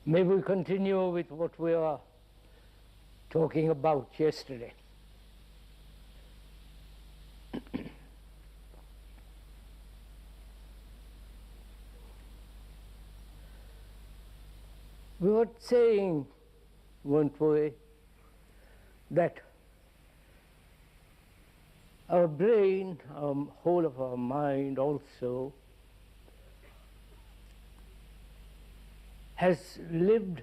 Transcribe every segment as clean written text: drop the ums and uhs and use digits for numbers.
May we continue with what we were talking about yesterday. We were saying, weren't we, that our brain, whole of our mind also, has lived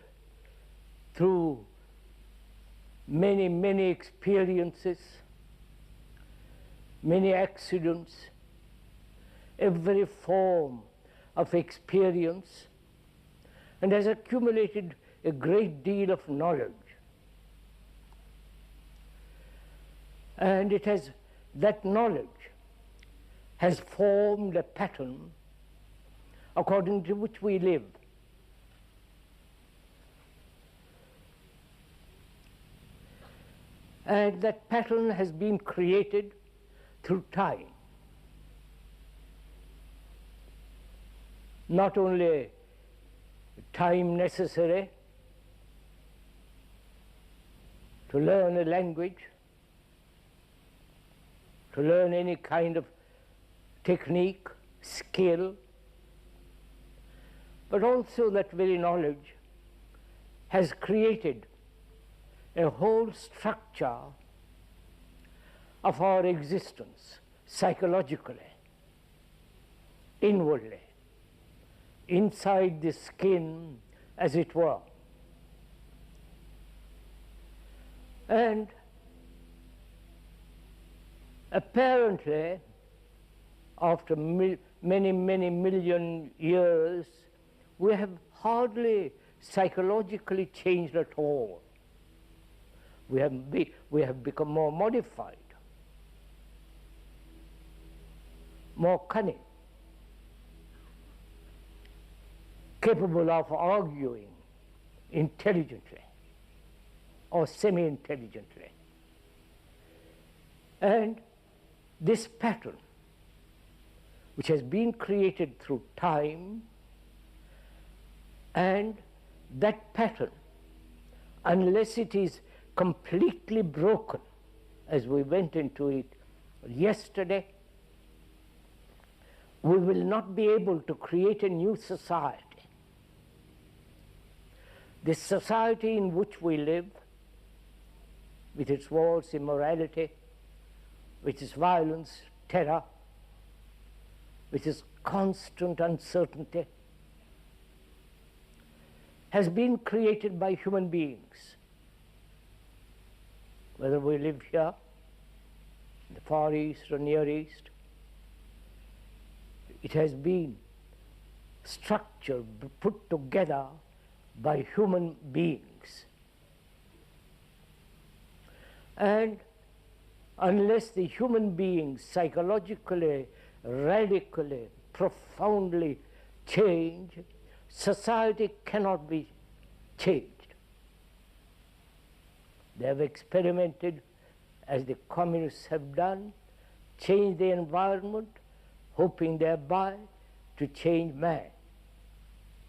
through many, many experiences, many accidents, every form of experience, and has accumulated a great deal of knowledge. And that knowledge has formed a pattern according to which we live. And that pattern has been created through time. Not only time necessary to learn a language, to learn any kind of technique, skill, but also that very knowledge has created a whole structure of our existence, psychologically, inwardly, inside the skin, as it were. And apparently, after many, many million years, we have hardly psychologically changed at all. We have become more modified, more cunning, capable of arguing intelligently or semi-intelligently. And this pattern, which has been created through time, and that pattern, unless it is completely broken, as we went into it yesterday, we will not be able to create a new society. The society in which we live, with its wars, immorality, with its violence, terror, with its constant uncertainty, has been created by human beings. Whether we live here, in the Far East or Near East, it has been structured, put together by human beings. And unless the human beings psychologically, radically, profoundly change, society cannot be changed. They have experimented, as the communists have done, changed the environment, hoping thereby to change man.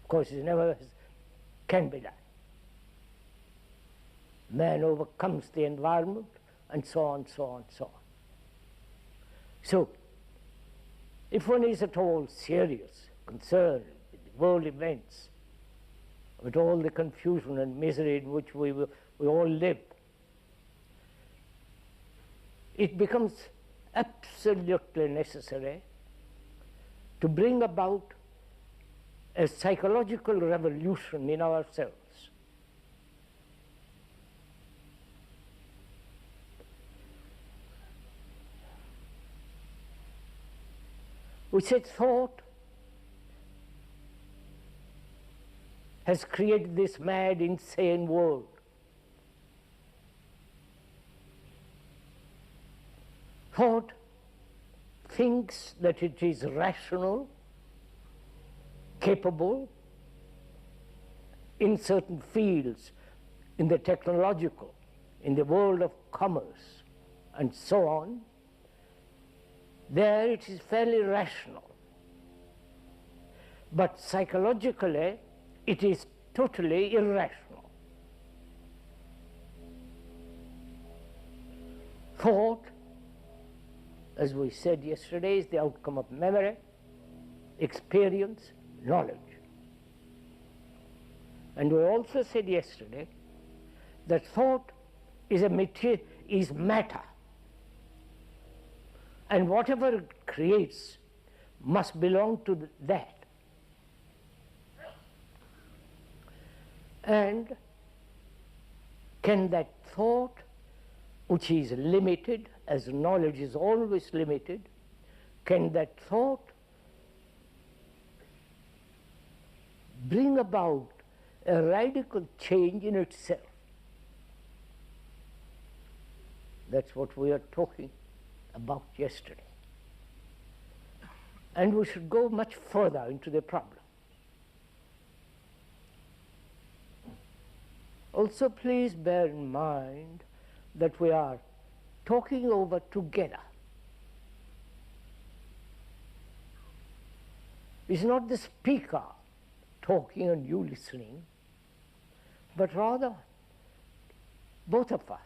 Of course, it never can be done. Man overcomes the environment, and so on, so on, so on. So, if one is at all serious, concerned with the world events, with all the confusion and misery in which we all live, it becomes absolutely necessary to bring about a psychological revolution in ourselves. We said thought has created this mad, insane world. Thought thinks that it is rational, capable, in certain fields, in the technological, in the world of commerce, and so on. There it is fairly rational. But psychologically, it is totally irrational. Thought, as we said yesterday, is the outcome of memory, experience, knowledge. And we also said yesterday that thought is matter, and whatever it creates must belong to that. And can that thought, which is limited, as knowledge is always limited, can that thought bring about a radical change in itself? That's what we are talking about yesterday. And we should go much further into the problem. Also, please bear in mind that we are talking over together. It's not the speaker talking and you listening, but rather both of us.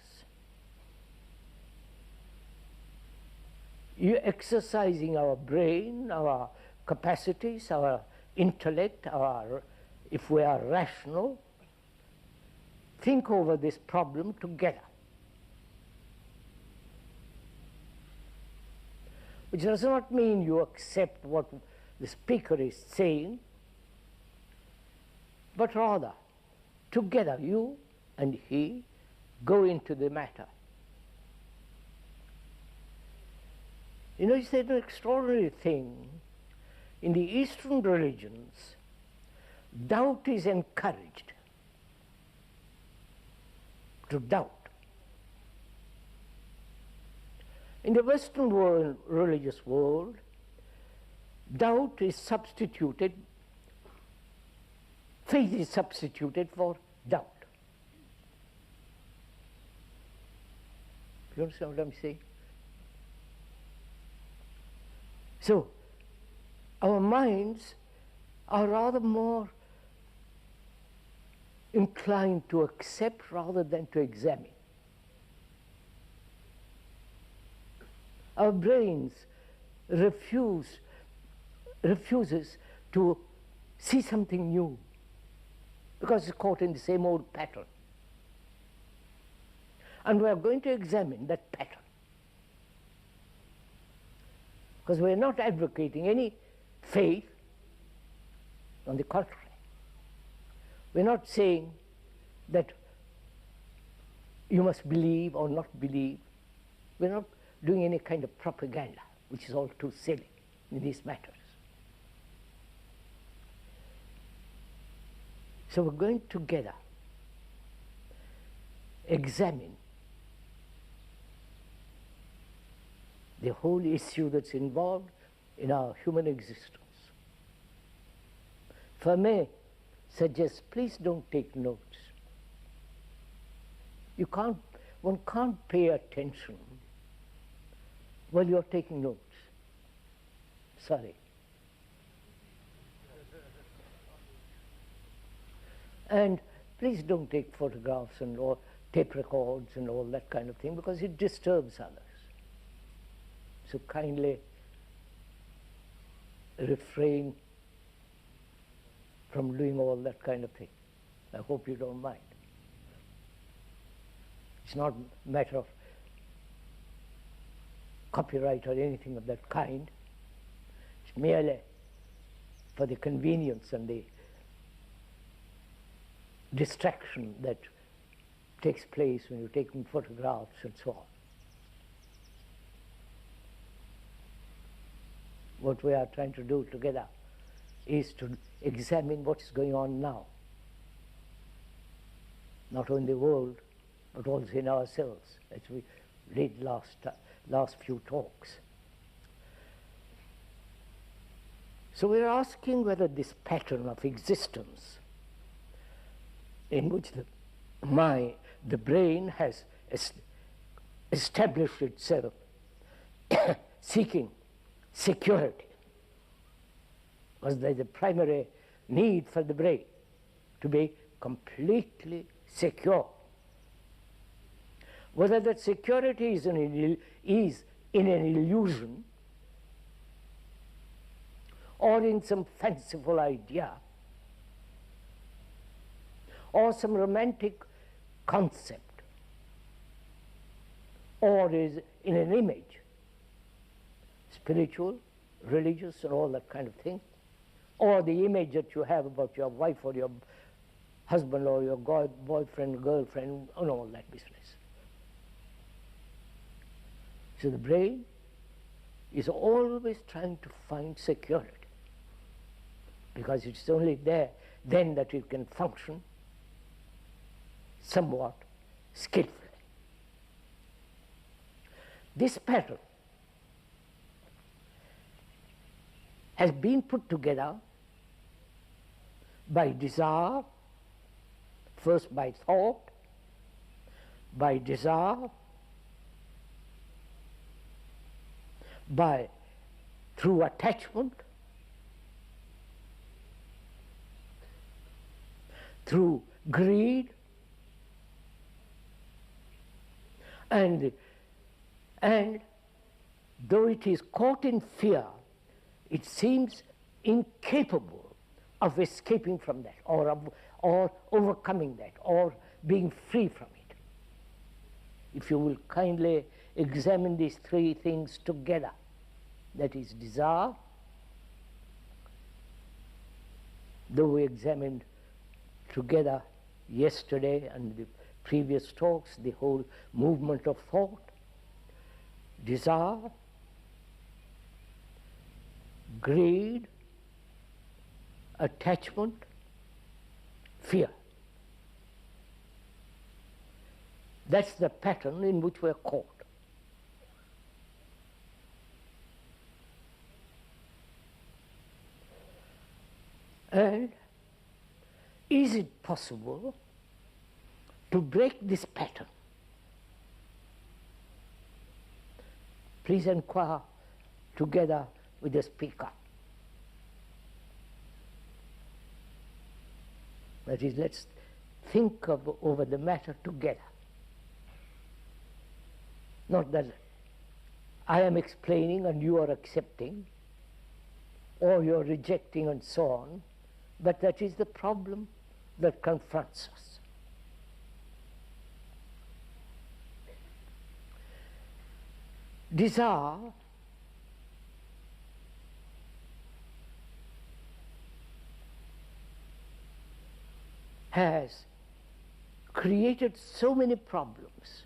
You exercising our brain, our capacities, our intellect, if we are rational, think over this problem together. Which does not mean you accept what the speaker is saying, but rather, together, you and he go into the matter. You know, it's an extraordinary thing. In the Eastern religions, doubt is encouraged. To doubt. In the Western world, religious world, doubt is substituted, faith is substituted for doubt. You understand what I'm saying? So, our minds are rather more inclined to accept rather than to examine. Our brains refuses to see something new because it's caught in the same old pattern. And we are going to examine that pattern. Because we are not advocating any faith, on the contrary. We're not saying that you must believe or not believe. We're not doing any kind of propaganda, which is all too silly in these matters. So we're going together examine the whole issue that's involved in our human existence. If I may suggest, please don't take notes. One can't pay attention while you're taking notes. Sorry. And please don't take photographs or tape records and all that kind of thing, because it disturbs others. So kindly refrain from doing all that kind of thing. I hope you don't mind. It's not a matter of copyright or anything of that kind. It's merely for the convenience and the distraction that takes place when you're taking photographs and so on. What we are trying to do together is to examine what is going on now, not only in the world, but also in ourselves, as we did last few talks. So we're asking whether this pattern of existence in which the brain has established itself seeking security, because there's a primary need for the brain. to be completely secure. Whether that security is in an illusion or in some fanciful idea or some romantic concept or is in an image, spiritual, religious, and all that kind of thing, or the image that you have about your wife or your husband or your boyfriend, girlfriend, and all that business. So the brain is always trying to find security, because it's only there then that it can function somewhat skillfully. This pattern has been put together by desire, first by thought, by desire, through attachment, through greed, and though it is caught in fear, it seems incapable of escaping from that, or overcoming that, or being free from it. If you will kindly examine these three things together, that is desire, though we examined together yesterday and the previous talks the whole movement of thought, desire, greed, attachment, fear. That's the pattern in which we are caught. And is it possible to break this pattern? Please inquire together with the speaker. That is, let's think over the matter together. Not that I am explaining and you are accepting, or you are rejecting and so on, but that is the problem that confronts us. Desire has created so many problems,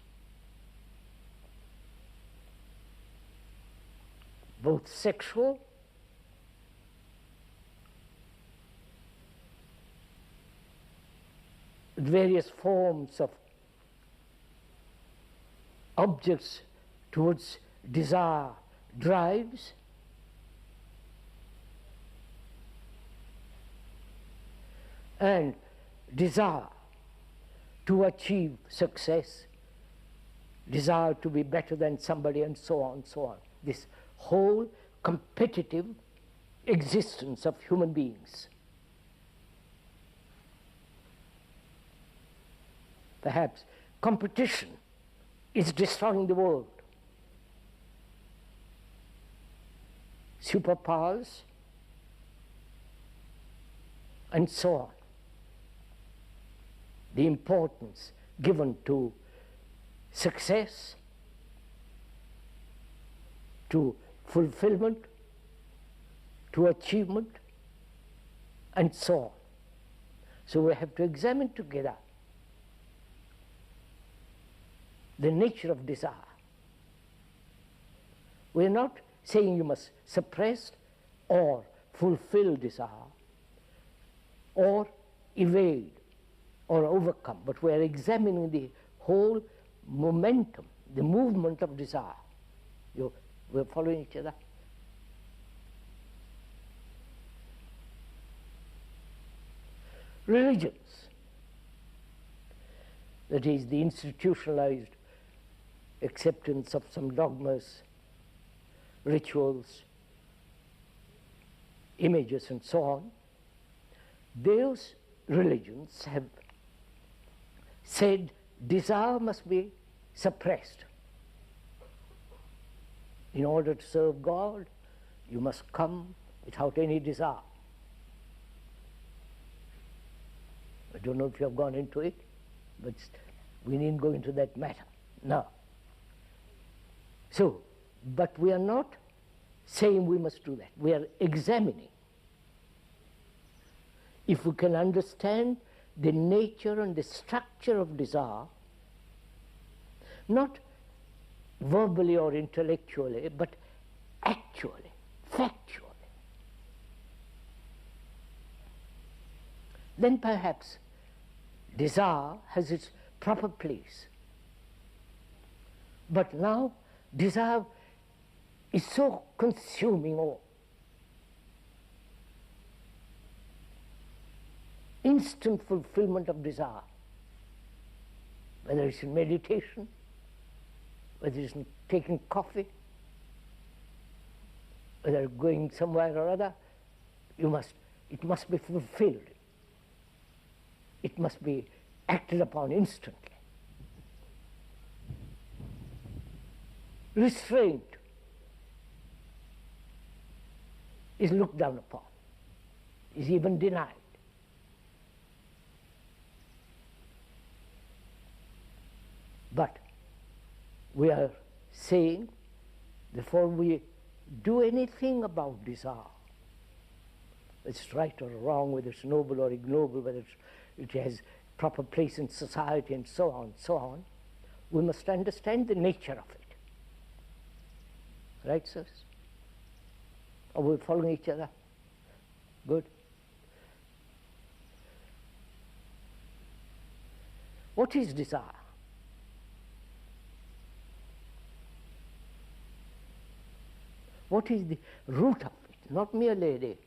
both sexual various forms of objects towards desire drives, and desire to achieve success, desire to be better than somebody, and so on, so on. This whole competitive existence of human beings. Perhaps competition is destroying the world. Superpowers and so on. The importance given to success, to fulfillment, to achievement, and so on. So we have to examine together the nature of desire. We are not saying you must suppress or fulfill desire or evade or overcome, but we are examining the whole momentum, the movement of desire. We're following each other? Religions, that is, the institutionalized acceptance of some dogmas, rituals, images, and so on, those religions have said desire must be suppressed. In order to serve God, you must come without any desire. I don't know if you have gone into it, but we needn't go into that matter now. So, but we are not saying we must do that. We are examining if we can understand the nature and the structure of desire, not verbally or intellectually, but actually, factually. Then perhaps desire has its proper place. But now desire is so consuming all. Instant fulfillment of desire, whether it's in meditation, whether it's in taking coffee, whether going somewhere or other, it must be fulfilled. It must be acted upon instantly. Restraint is looked down upon, is even denied. But we are saying, before we do anything about desire, whether it's right or wrong, whether it's noble or ignoble, whether it has proper place in society and so on, we must understand the nature of it. Right, sirs? Are we following each other? Good. What is desire? What is the root of it? Not merely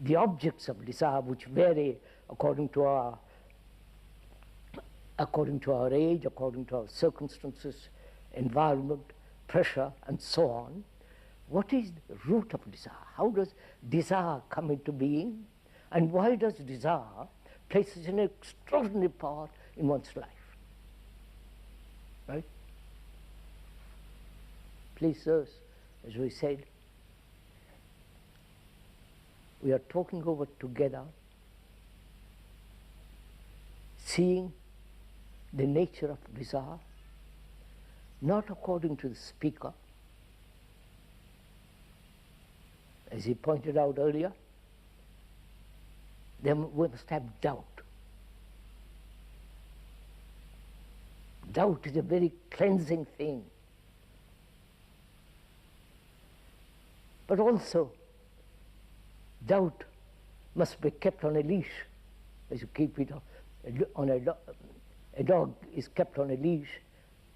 the objects of desire, which vary according to our age, according to our circumstances, environment, pressure, and so on. What is the root of desire? How does desire come into being? And why does desire play such an extraordinary part in one's life? Right? Please, sirs, as we said, we are talking over together, seeing the nature of desire, not according to the speaker, as he pointed out earlier. Then we must have doubt. Doubt is a very cleansing thing. But also, doubt must be kept on a leash, as you keep it on a dog is kept on a leash.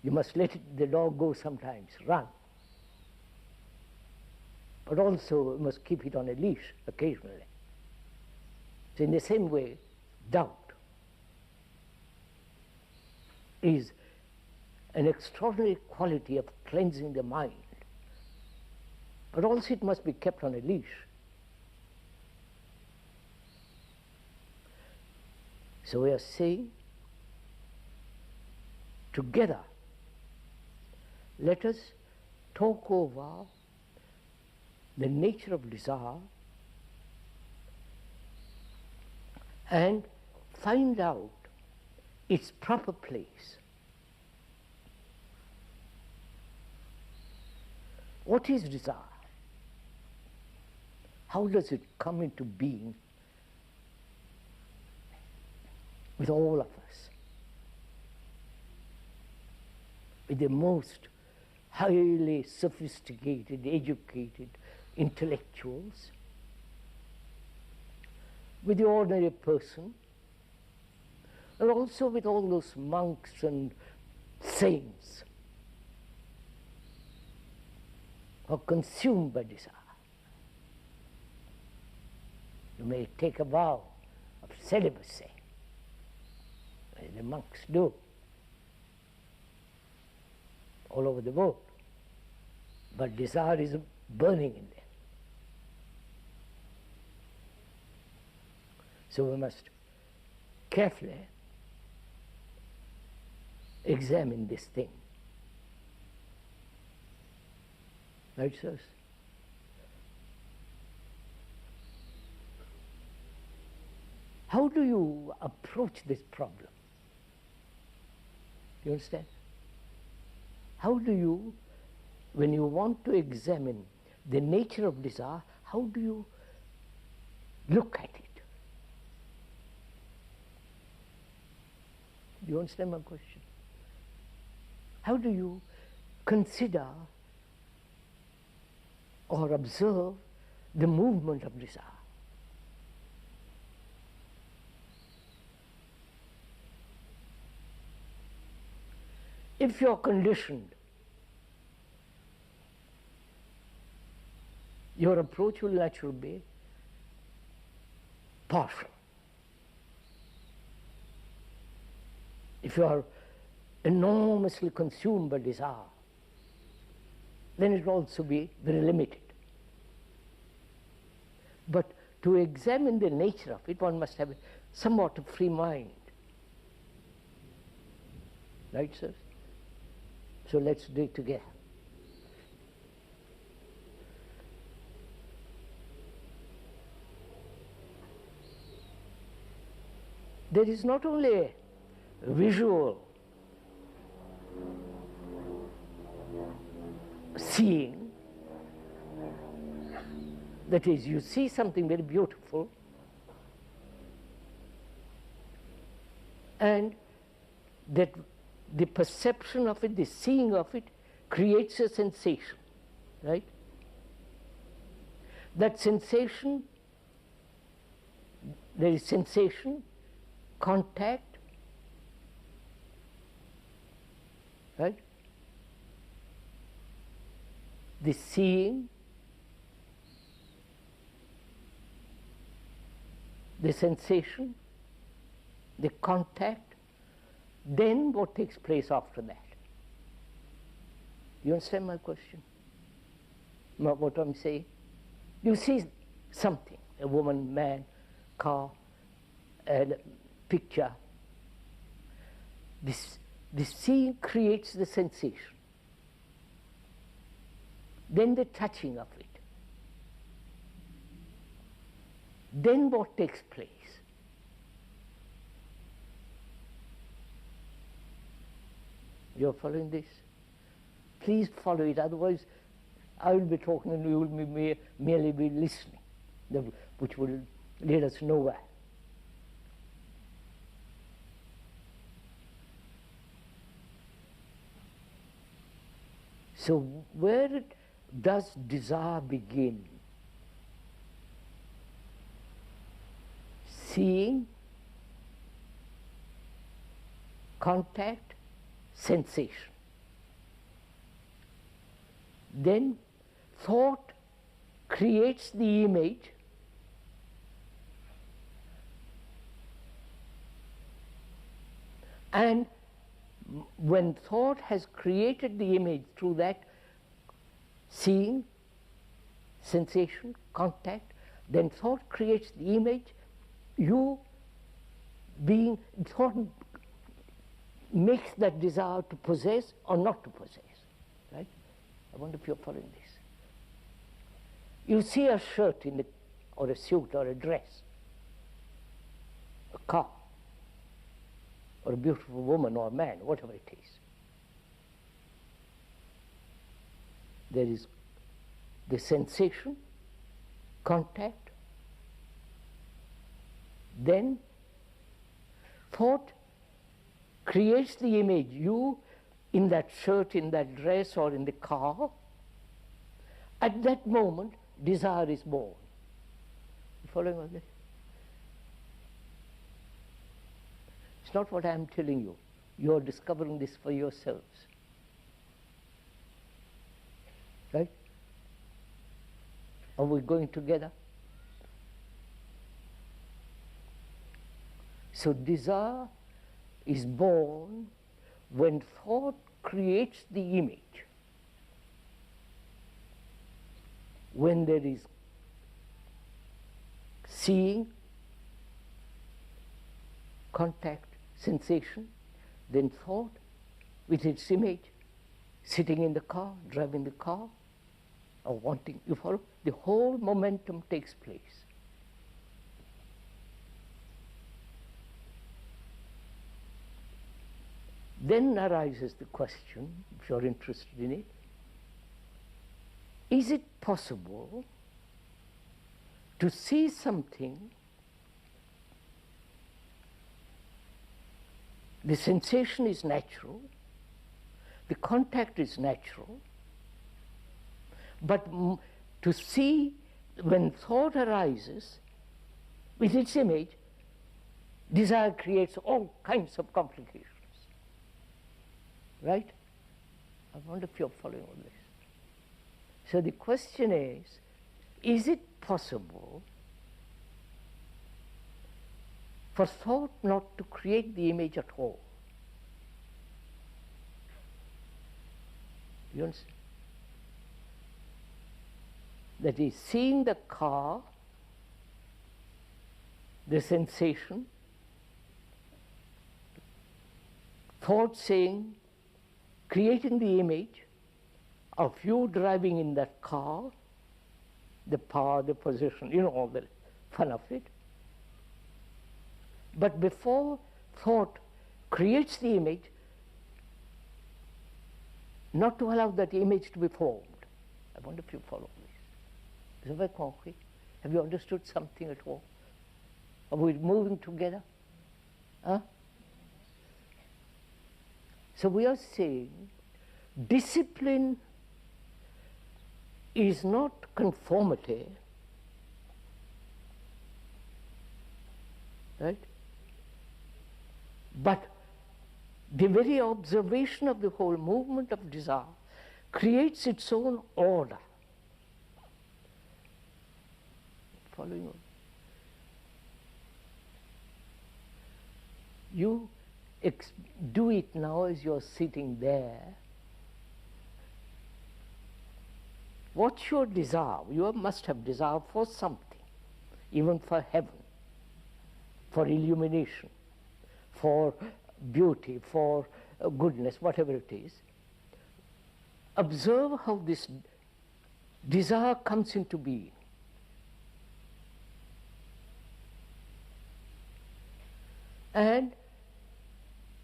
You must let the dog go sometimes, run. But also, you must keep it on a leash occasionally. So in the same way, doubt is an extraordinary quality of cleansing the mind. But also it must be kept on a leash. So we are saying, together, let us talk over the nature of desire and find out its proper place. What is desire? How does it come into being with all of us? With the most highly sophisticated, educated intellectuals, with the ordinary person, and also with all those monks and saints who are consumed by desire. You may take a vow of celibacy, as the monks do all over the world, but desire is burning in them. So we must carefully examine this thing. Right, sirs? How do you approach this problem? You understand? How do you, when you want to examine the nature of desire, how do you look at it? Do you understand my question? How do you consider or observe the movement of desire? If you are conditioned, your approach will naturally be partial. If you are enormously consumed by desire, then it will also be very limited. But to examine the nature of it, one must have somewhat of free mind. Right, sir? So let's do it together. There is not only a visual seeing, that is, you see something very beautiful, and that the perception of it, the seeing of it, creates a sensation, right? That sensation, there is sensation, contact, right? The seeing, the sensation, the contact, then what takes place after that? You understand my question? What I'm saying? You see something, a woman, man, car, a picture. This seeing creates the sensation. Then the touching of it. Then what takes place? You're following this? Please follow it, otherwise I will be talking and you will be merely be listening, which will lead us nowhere. So where does desire begin? Seeing, contact, sensation. Then thought creates the image, and when thought has created the image through that seeing, sensation, contact, then thought creates the image, you being, thought makes that desire to possess or not to possess, right? I wonder if you're following this. You see a shirt in the, or a suit or a dress, a car, or a beautiful woman or man, whatever it is. There is the sensation, contact, then thought creates the image, you in that shirt, in that dress, or in the car. At that moment, desire is born. You following on this? It's not what I am telling you. You are discovering this for yourselves. Right? Are we going together? So desire is born when thought creates the image. When there is seeing, contact, sensation, then thought with its image, sitting in the car, driving the car, or wanting, you follow? The whole momentum takes place. Then arises the question, if you're interested in it, is it possible to see something, the sensation is natural, the contact is natural, but to see when thought arises with its image, desire creates all kinds of complications. Right? I wonder if you're following all this. So the question is it possible for thought not to create the image at all? You understand? That is, seeing the car, the sensation, thought saying, creating the image of you driving in that car, the power, the position, you know, all the fun of it. But before thought creates the image, not to allow that image to be formed. I wonder if you follow this. Is it very concrete? Have you understood something at all? Are we moving together? Huh? So we are saying discipline is not conformity, right? But the very observation of the whole movement of desire creates its own order. Following on. You do it now as you're sitting there. What's your desire? You must have desire for something, even for heaven, for illumination, for beauty, for goodness, whatever it is. Observe how this desire comes into being. And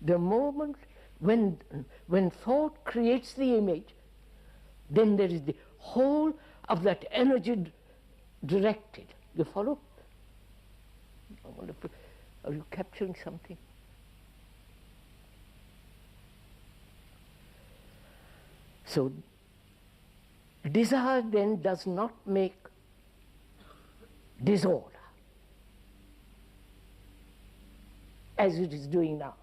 the moment when thought creates the image, then there is the whole of that energy directed. You follow? Are you capturing something? So, desire then does not make disorder, as it is doing now.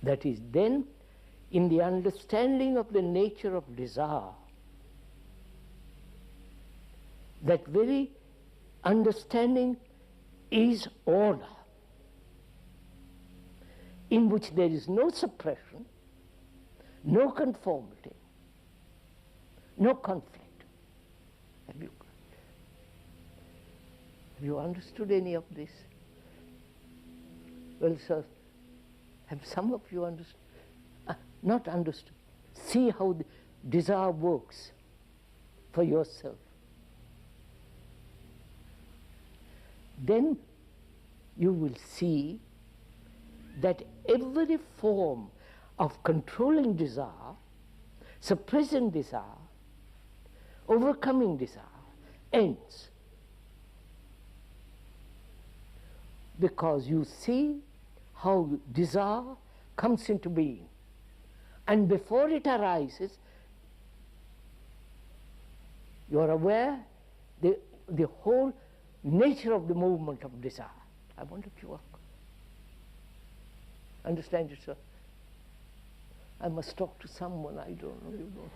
That is, then, in the understanding of the nature of desire, that very understanding is order, in which there is no suppression, no conformity, no conflict. Have you understood any of this? Well, sir, have some of you understood? Not understood. See how the desire works for yourself. Then you will see that every form of controlling desire, suppressing desire, overcoming desire, ends. Because you see how desire comes into being. And before it arises, you are aware the whole nature of the movement of desire. I wonder if you are. Understand it, sir? I must talk to someone, I don't know, you know.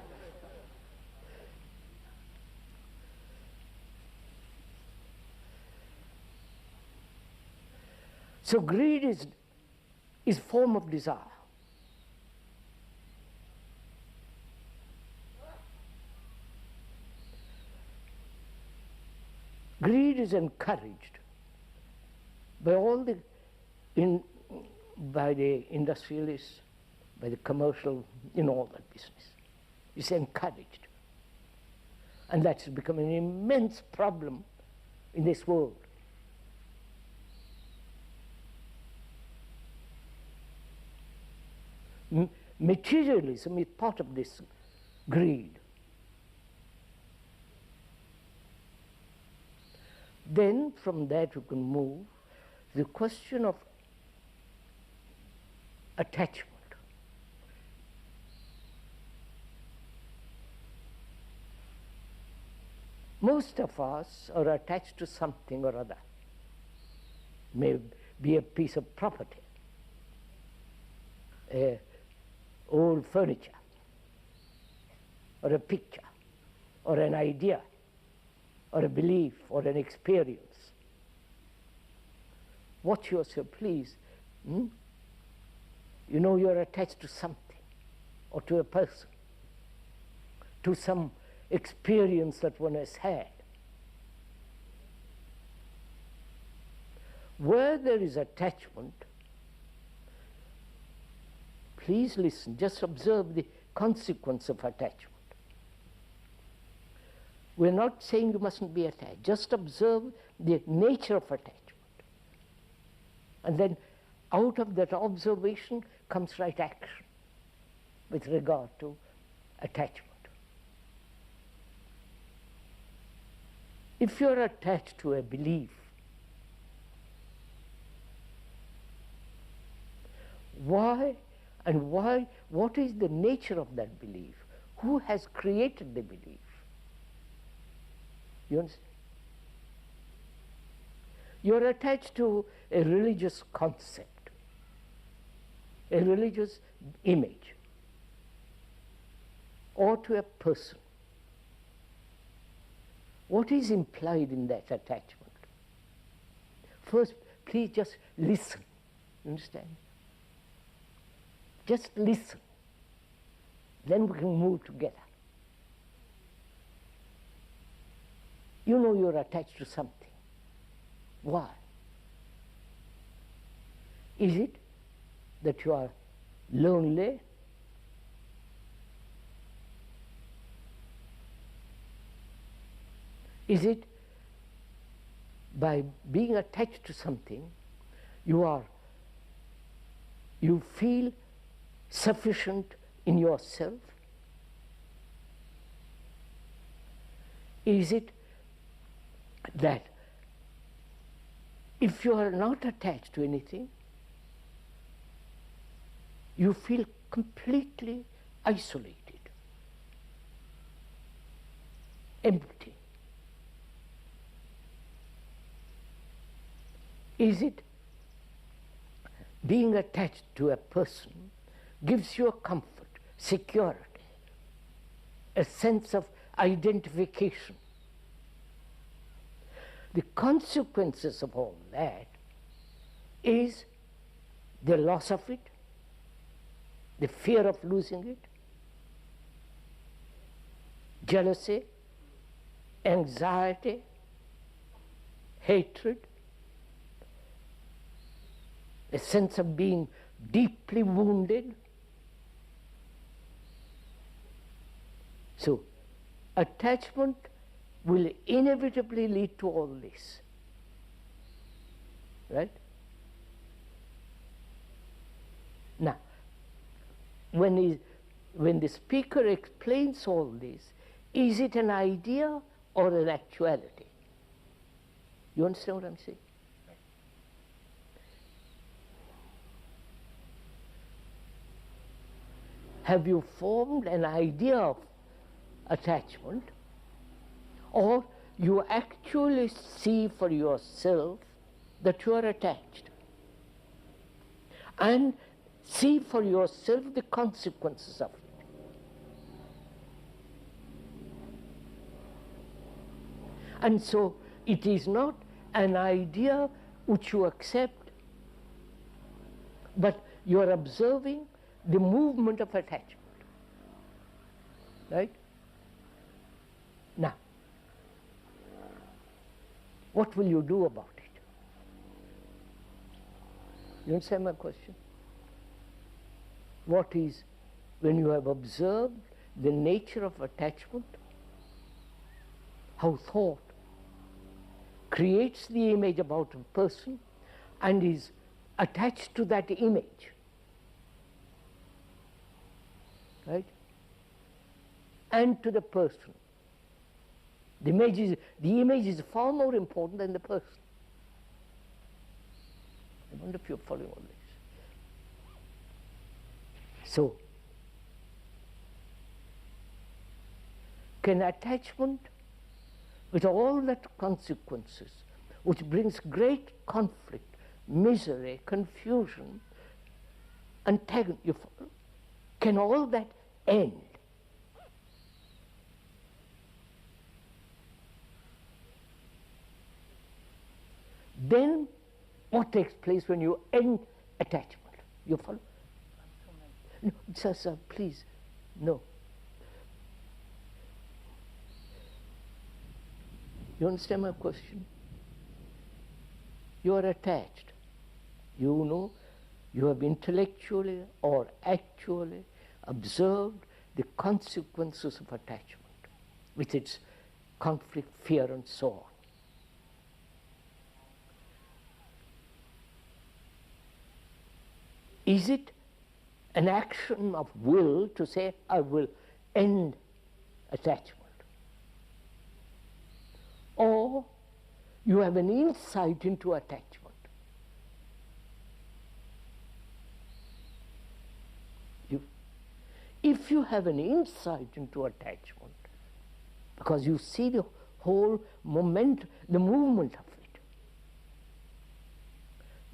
So greed is form of desire. Greed is encouraged by by the industrialists, by the commercial, all that business. It's encouraged. And that's become an immense problem in this world. Materialism is part of this greed. Then from that you can move to the question of attachment. Most of us are attached to something or other. May be a piece of property, old furniture, or a picture, or an idea, or a belief, or an experience. Watch yourself, please. You're attached to something, or to a person, to some experience that one has had. Where there is attachment, please listen, just observe the consequence of attachment. We're not saying you mustn't be attached, just observe the nature of attachment. And then out of that observation comes right action with regard to attachment. If you're attached to a belief, what is the nature of that belief? Who has created the belief? You understand? You're attached to a religious concept, a religious image, or to a person. What is implied in that attachment? First, please just listen. You understand? Just listen. Then we can move together. You know you're attached to something. Why? Is it that you are lonely? Is it by being attached to something you feel sufficient in yourself? Is it that if you are not attached to anything, you feel completely isolated, empty? Is it being attached to a person gives you a comfort, security, a sense of identification? The consequences of all that is the loss of it, the fear of losing it, jealousy, anxiety, hatred, a sense of being deeply wounded. So, attachment will inevitably lead to all this. Right? Now, when the speaker explains all this, is it an idea or an actuality? You understand what I'm saying? Have you formed an idea of attachment, or you actually see for yourself that you are attached, and see for yourself the consequences of it? And so it is not an idea which you accept, but you are observing the movement of attachment. Right? Now, what will you do about it? You understand my question? What is, when you have observed the nature of attachment, how thought creates the image about a person and is attached to that image, right? And to the person. The image is far more important than the person. I wonder if you're following all this. So, can attachment, with all that consequences, which brings great conflict, misery, confusion, antagonism, can all that end? Then what takes place when you end attachment? You follow? No, sir, please, no. You understand my question? You are attached. You know, you have intellectually or actually observed the consequences of attachment with its conflict, fear, and so on. Is it an action of will to say, I will end attachment? Or you have an insight into attachment. If you have an insight into attachment, because you see the whole moment, the movement of it,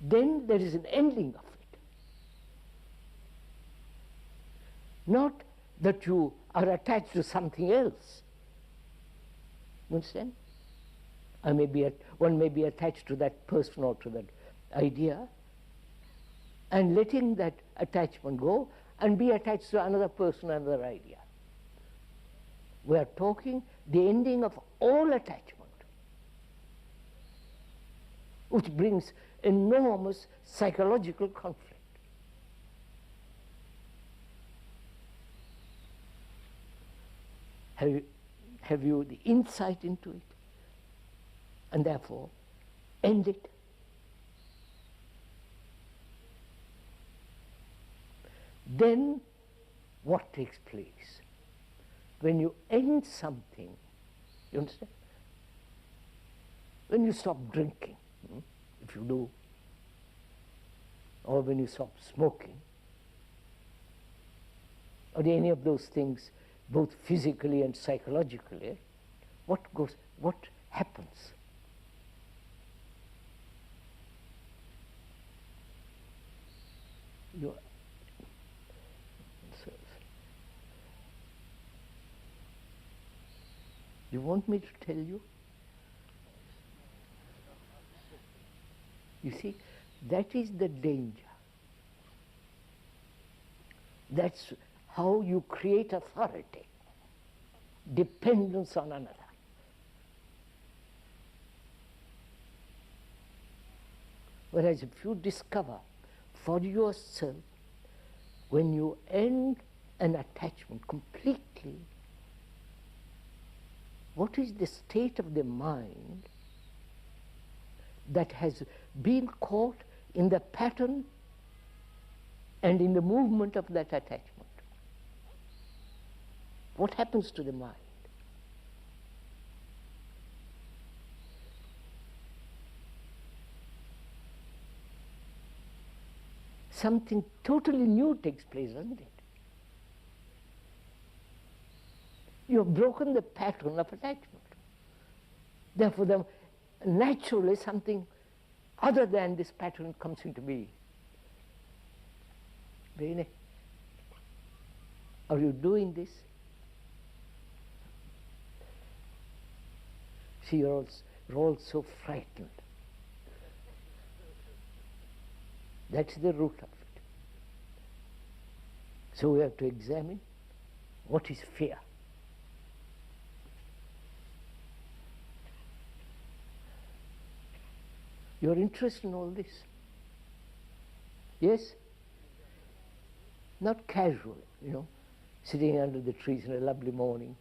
then there is an ending of it. Not that you are attached to something else. You understand? One may be attached to that person or to that idea, and letting that attachment go and be attached to another person, another idea. We are talking the ending of all attachment, which brings enormous psychological conflict. Have you the insight into it? And therefore, end it. Then, what takes place? When you end something, you understand? When you stop drinking, if you do, or when you stop smoking, or any of those things, both physically and psychologically, what happens? You want me to tell you? You see, that is the danger. That's how you create authority, dependence on another. Whereas if you discover for yourself, when you end an attachment completely, what is the state of the mind that has been caught in the pattern and in the movement of that attachment? What happens to the mind? Something totally new takes place, doesn't it? You have broken the pattern of attachment. Therefore, naturally something other than this pattern comes into being. Bene? Are you doing this? See, you're all so frightened. That's the root of it. So we have to examine what is fear. You're interested in all this? Yes? Not casual, sitting under the trees in a lovely morning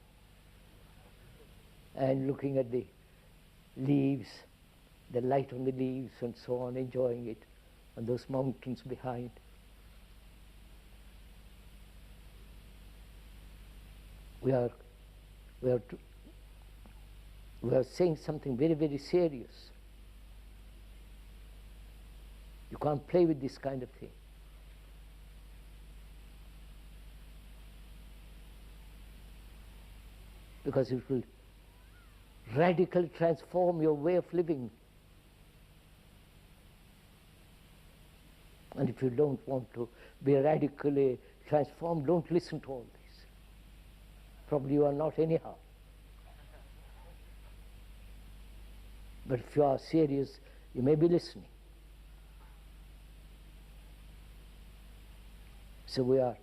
and looking at the leaves, the light on the leaves and so on, enjoying it, and those mountains behind. We are saying something very, very serious. You can't play with this kind of thing. Because it will radically transform your way of living. And if you don't want to be radically transformed, don't listen to all this. Probably you are not anyhow. But if you are serious, you may be listening. So we are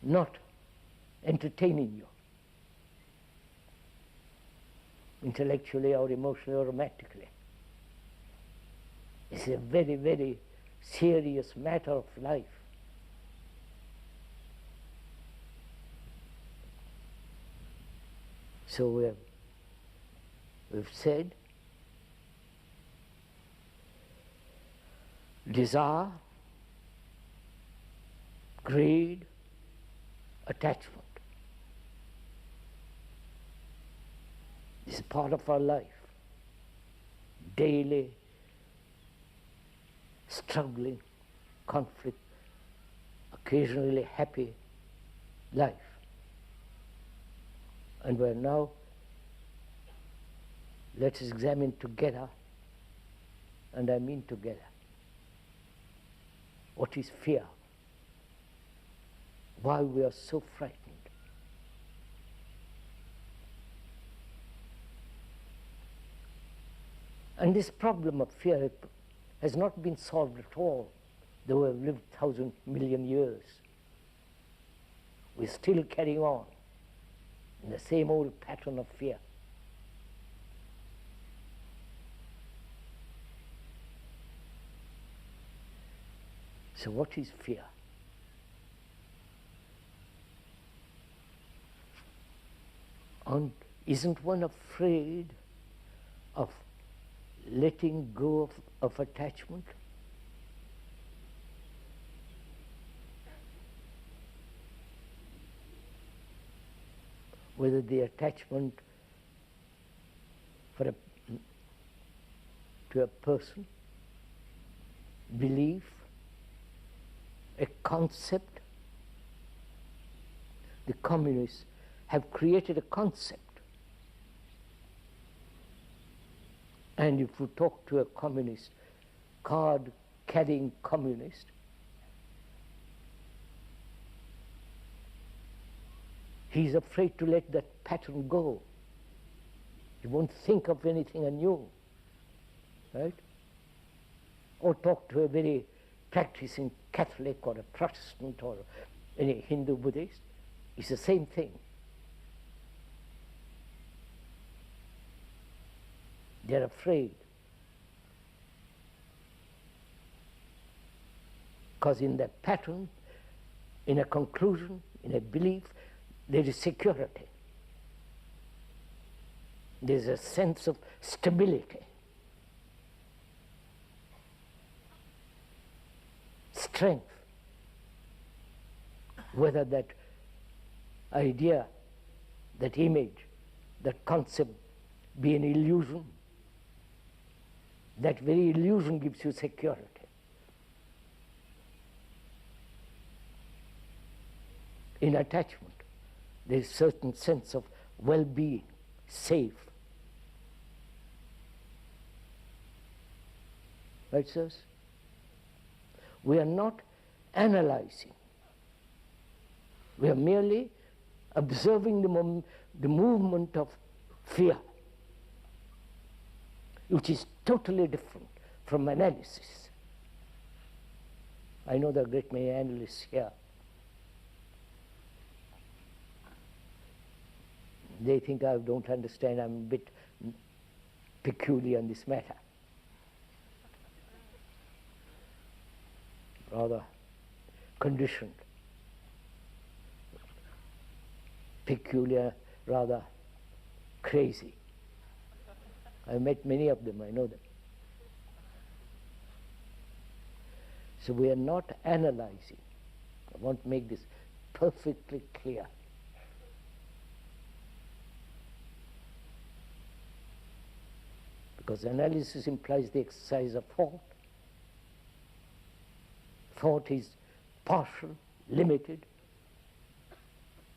not entertaining you intellectually or emotionally or romantically. It's a very, very serious matter of life. So we've said desire, greed, attachment. This is part of our life. Daily struggling, conflict, occasionally happy life. And we're now, let us examine together, and I mean together, what is fear? Why we are so frightened? And this problem of fear has not been solved at all, though we have lived 1,000 million years. We're still carrying on in the same old pattern of fear. So what is fear? And isn't one afraid of letting go of attachment? Whether the attachment to a person, belief, a concept. The communists have created a concept. And if you talk to a communist, card-carrying communist, he's afraid to let that pattern go. He won't think of anything anew, right? Or talk to a very practicing Catholic or a Protestant or any Hindu Buddhist, it's the same thing. They're afraid. Because in that pattern, in a conclusion, in a belief, there is security. There's a sense of stability, strength. Whether that idea, that image, that concept be an illusion, that very illusion gives you security. In attachment, there is a certain sense of well-being, safe. Right, sirs? We are not analyzing. We are merely observing the movement of fear, which is totally different from analysis. I know there are a great many analysts here. They think I don't understand, I'm a bit peculiar on this matter. rather conditioned, peculiar, rather crazy. I've met many of them, I know them. So we are not analyzing. I want to make this perfectly clear. Because analysis implies the exercise of thought. Thought is partial, limited,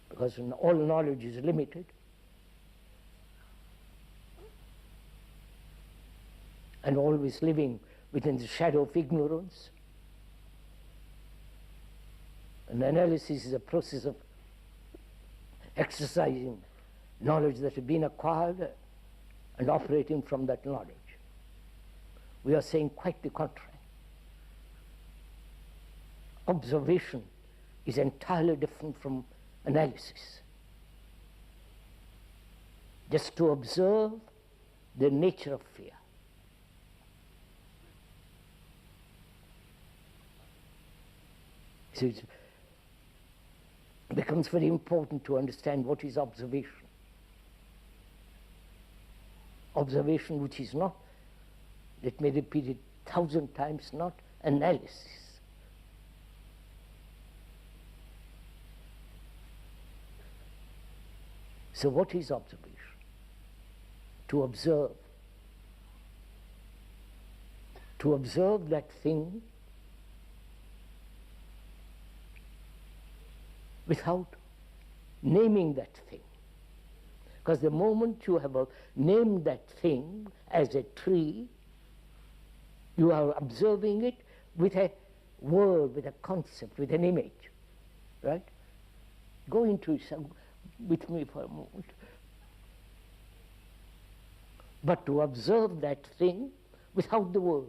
because all knowledge is limited. And always living within the shadow of ignorance. And analysis is a process of exercising knowledge that has been acquired and operating from that knowledge. We are saying quite the contrary. Observation is entirely different from analysis. Just to observe the nature of fear. So it becomes very important to understand what is observation. Observation which is not, let me repeat it 1,000 times, not analysis. So what is observation? To observe. To observe that thing without naming that thing. Because the moment you have named that thing as a tree, you are observing it with a word, with a concept, with an image, right? Go into it with me for a moment. But to observe that thing without the word,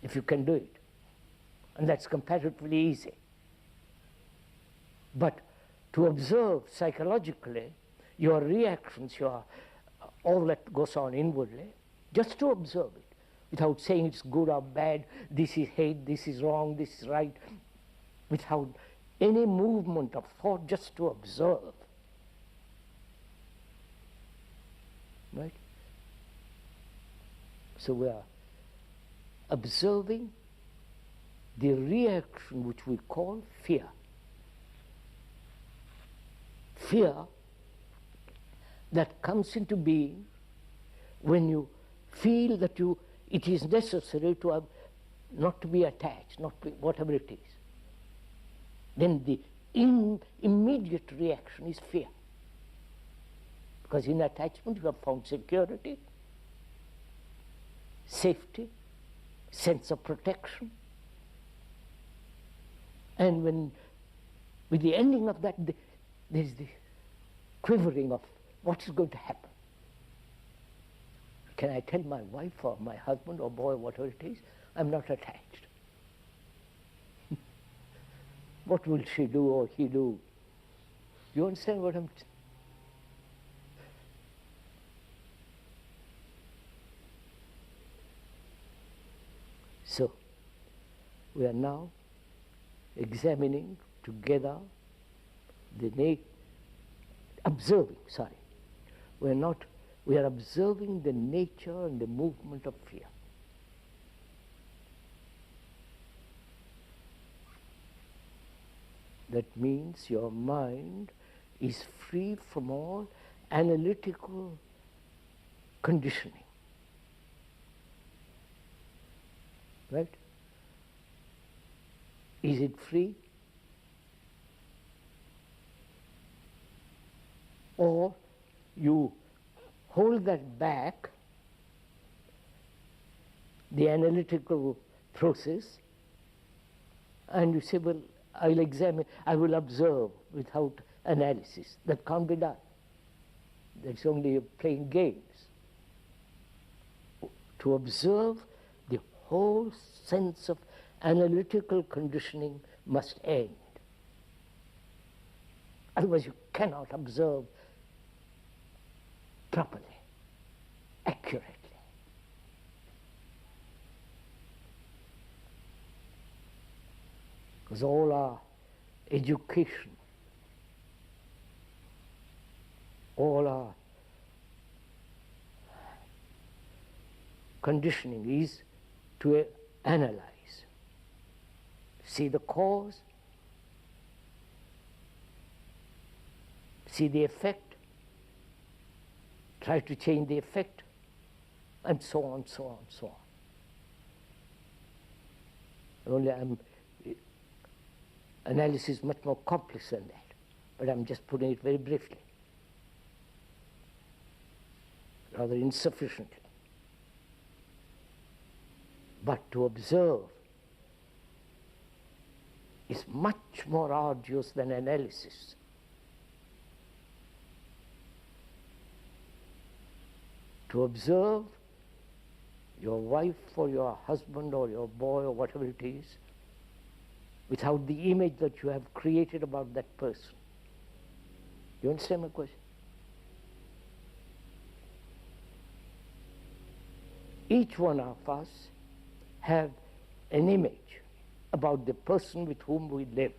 if you can do it, and that's comparatively easy. But to observe psychologically your reactions, all that goes on inwardly, just to observe it, without saying it's good or bad, this is hate, this is wrong, this is right, without any movement of thought, just to observe. Right? So we are observing the reaction which we call fear. Fear that comes into being when you feel that it is necessary to have, not to be attached, not to, whatever it is. Then the immediate reaction is fear. Because in attachment you have found security, safety, sense of protection. And when, with the ending of that, there is the quivering of what is going to happen. Can I tell my wife or my husband or boy, whatever it is, I'm not attached? What will she do or he do? You understand what I'm saying? So, we are now examining together we are observing the nature and the movement of fear. That means your mind is free from all analytical conditioning. Right? Is it free? Or you hold that back, the analytical process, and you say, well, I'll examine, I will observe without analysis. That can't be done. That's only playing games. To observe, the whole sense of analytical conditioning must end. Otherwise you cannot observe properly, accurately. because all our education, all our conditioning is to analyze, see the cause, see the effect, try to change the effect, and so on, so on, so on. Only analysis is much more complex than that, but I'm just putting it very briefly, rather insufficiently. But to observe is much more arduous than analysis. To observe your wife or your husband or your boy or whatever it is, without the image that you have created about that person. You understand my question? Each one of us have an image about the person with whom we live.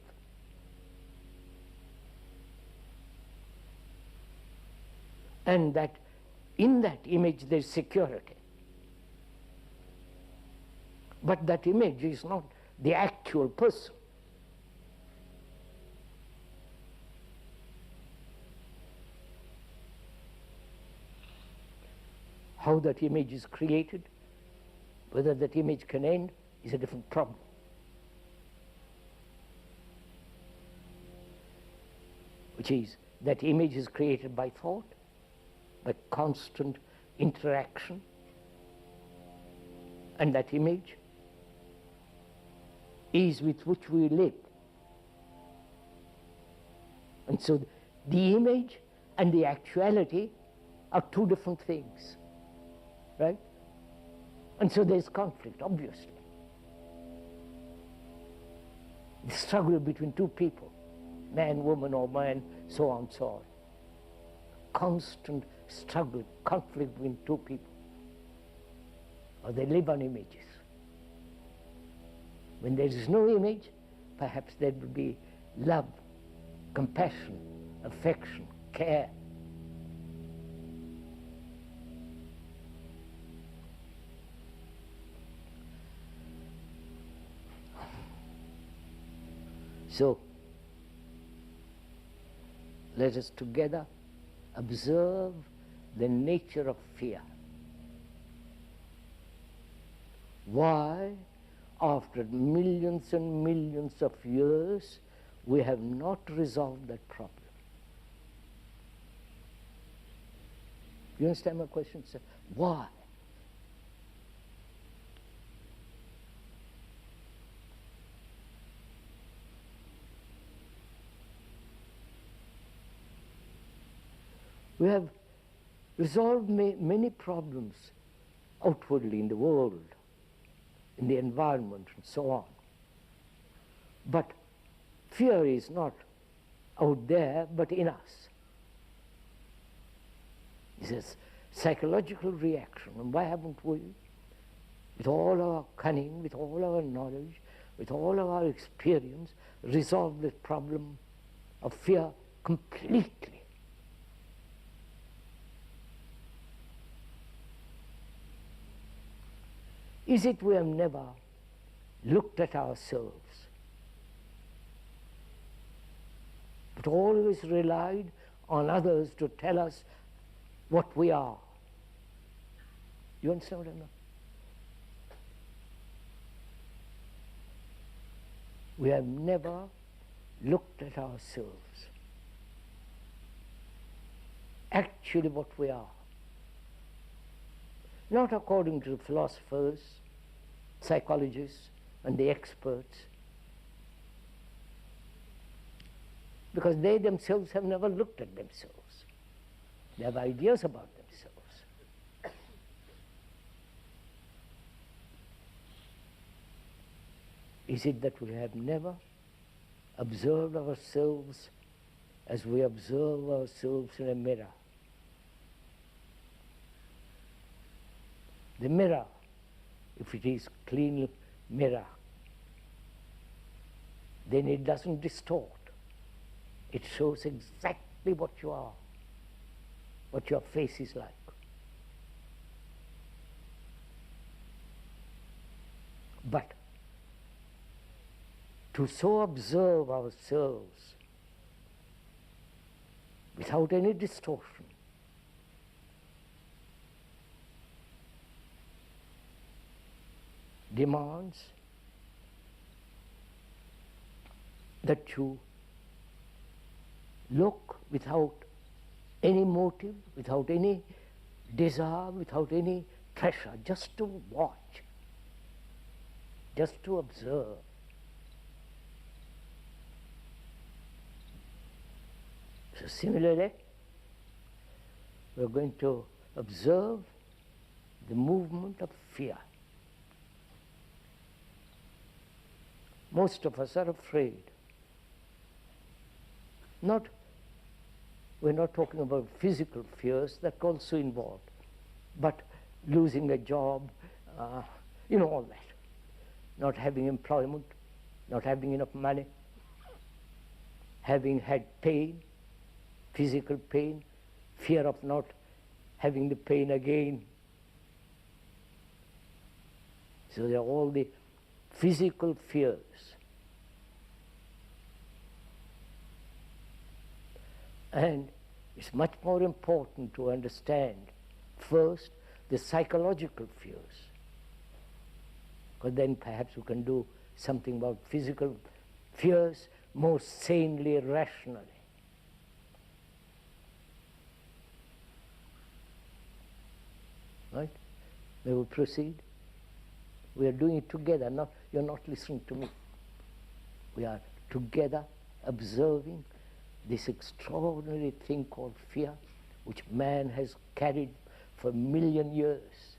And that in that image there is security. But that image is not the actual person. How that image is created, whether that image can end, is a different problem. Which is, that image is created by thought, by constant interaction, and that image is with which we live. And so the image and the actuality are two different things, right? And so there's conflict, obviously. The struggle between two people, man, woman, or man, so on, so on. Constant struggle, conflict between two people. Or they live on images. When there is no image, perhaps there will be love, compassion, affection, care. So, let us together observe the nature of fear. Why, after millions and millions of years, we have not resolved that problem? You understand my question, sir? Why? We have resolved many problems outwardly in the world, in the environment, and so on. But fear is not out there, but in us. It's a psychological reaction. And why haven't we, with all our cunning, with all our knowledge, with all our experience, resolved the problem of fear completely? Is it we have never looked at ourselves, but always relied on others to tell us what we are? You understand what I mean? We have never looked at ourselves, actually what we are. Not according to the philosophers, psychologists, and the experts, because they themselves have never looked at themselves. They have ideas about themselves. Is it that we have never observed ourselves as we observe ourselves in a mirror? The mirror, if it is clean mirror, then it doesn't distort. It shows exactly what you are, what your face is like. But to so observe ourselves without any distortion demands that you look without any motive, without any desire, without any pressure, just to watch, just to observe. So similarly, we are going to observe the movement of fear. Most of us are afraid. We're not talking about physical fears, that's also involved, but losing a job, all that. Not having employment, not having enough money, having had pain, physical pain, fear of not having the pain again. So there are all the physical fears. And it's much more important to understand first the psychological fears, because then perhaps we can do something about physical fears more sanely, rationally. Right? May we proceed? We are doing it together. You're not listening to me. We are together observing this extraordinary thing called fear, which man has carried for 1,000,000 years.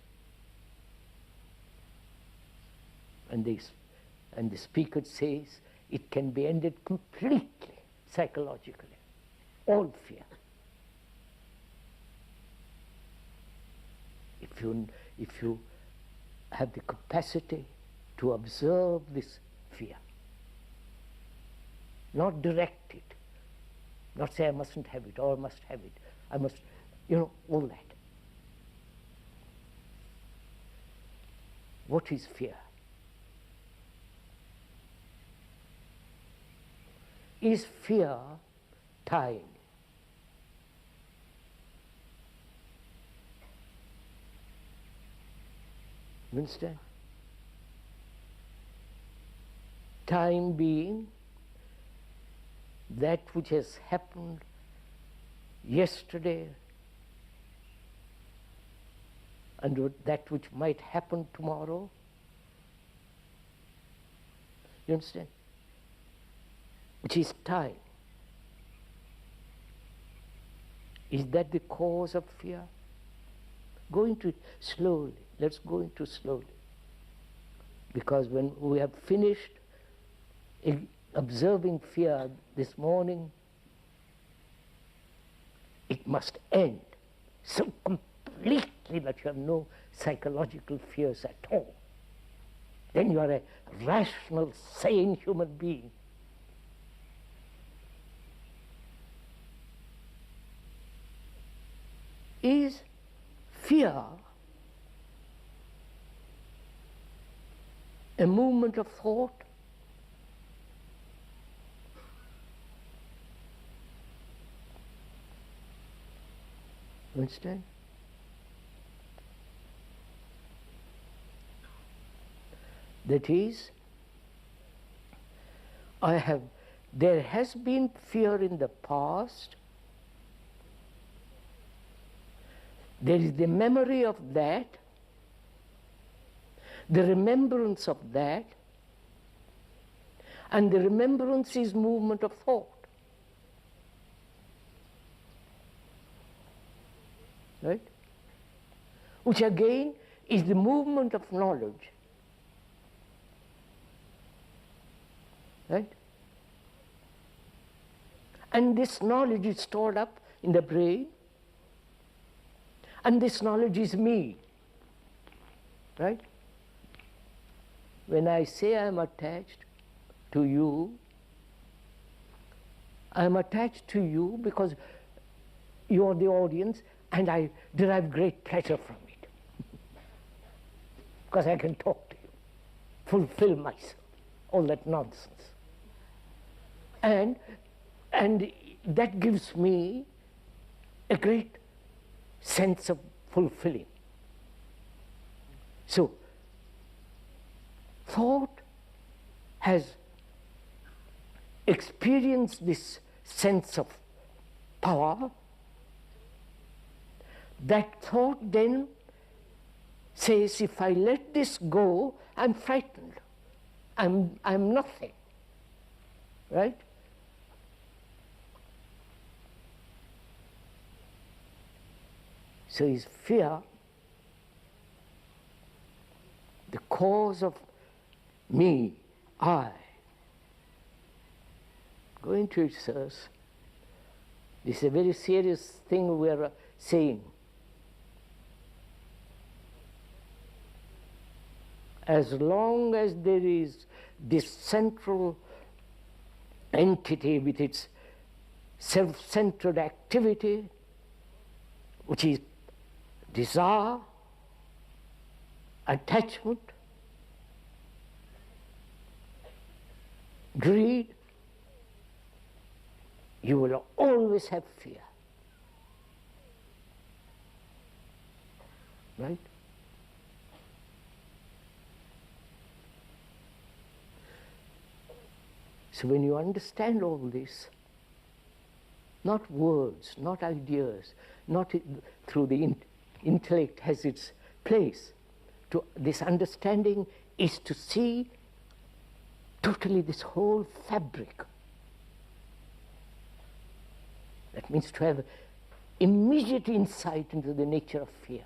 And the speaker says it can be ended completely psychologically, all fear. If you have the capacity to observe this fear, not direct it, not say I mustn't have it or I must have it, I must, all that. What is fear? Is fear time? You understand? Time being that which has happened yesterday and that which might happen tomorrow. You understand? Which is time. Is that the cause of fear? Go into it slowly. Let's go into slowly. Because when we have finished observing fear this morning, it must end so completely that you have no psychological fears at all. Then you are a rational, sane human being. Is fear a movement of thought? You understand? That is, there has been fear in the past. There is the memory of that, the remembrance of that, and the remembrance is movement of thought. Right? Which again is the movement of knowledge. Right? And this knowledge is stored up in the brain, and this knowledge is me. Right? When I say I am attached to you, I'm attached to you because you're the audience, and I derive great pleasure from it. Because I can talk to you, fulfill myself, all that nonsense. And that gives me a great sense of fulfilling. So, thought has experienced this sense of power. That thought then says, if I let this go, I'm frightened. I'm nothing. Right? So is fear the cause of me, I? Go into it, sirs. This is a very serious thing we are saying. As long as there is this central entity with its self-centered activity, which is desire, attachment, greed, you will always have fear. Right? So when you understand all this, not words, not ideas, not through the intellect has its place, to this understanding is to see totally this whole fabric. That means to have immediate insight into the nature of fear.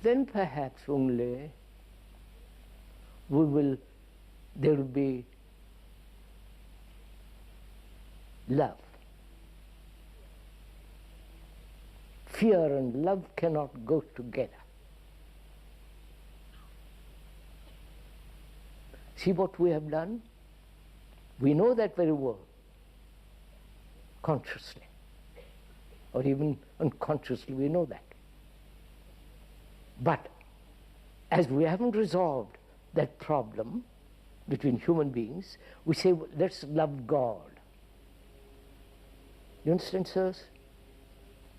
Then perhaps only there will be love. Fear and love cannot go together. See what we have done? We know that very well, consciously, or even unconsciously we know that. But as we haven't resolved that problem between human beings, we say, well, let's love God. You understand, sirs?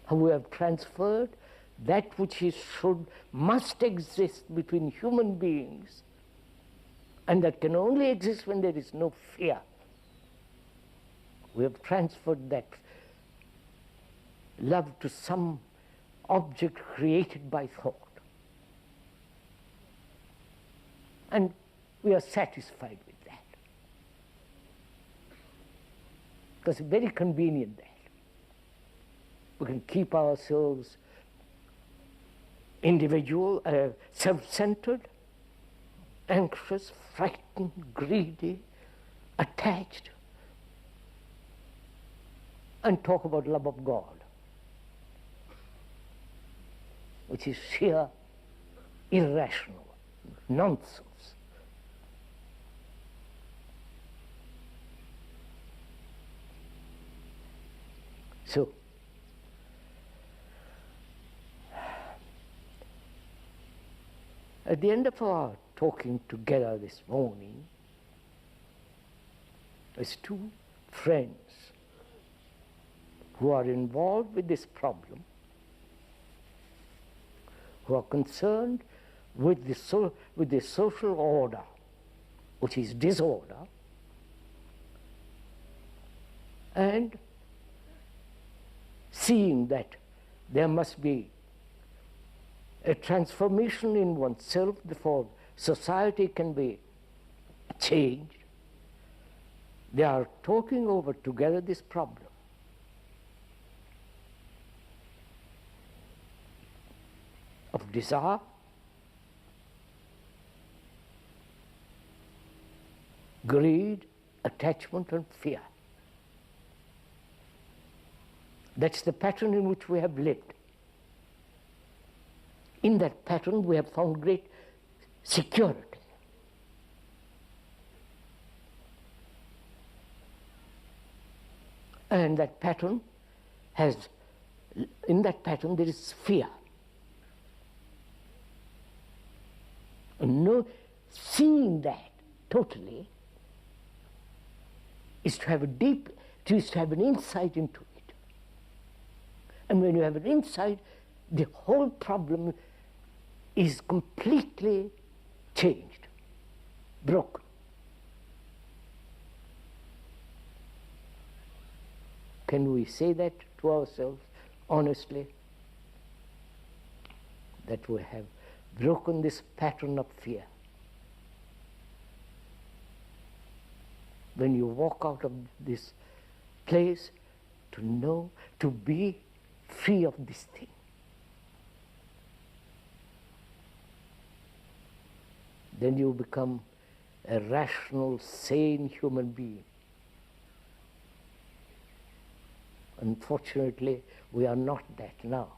How we have transferred that which must exist between human beings, and that can only exist when there is no fear. We have transferred that love to some object created by thought. And we are satisfied with that. Because it's very convenient that we can keep ourselves individual, self-centered, anxious, frightened, greedy, attached, and talk about love of God, which is sheer irrational nonsense. So, at the end of our talking together this morning, as two friends who are involved with this problem, who are concerned with the social order, which is disorder, and seeing that there must be a transformation in oneself before society can be changed, they are talking over together this problem. Of desire, greed, attachment, and fear. That's the pattern in which we have lived. In that pattern, we have found great security. And that pattern has, in that pattern there is fear. And seeing that totally is to have a deep, is to have an insight into it. And when you have an insight, the whole problem is completely changed, broken. Can we say that to ourselves honestly? That we have broken this pattern of fear. When you walk out of this place, to know, to be free of this thing. Then you become a rational, sane human being. Unfortunately, we are not that now.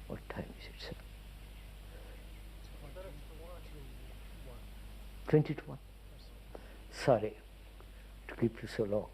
What time is it, sir? 20 to 1. Sorry to keep you so long.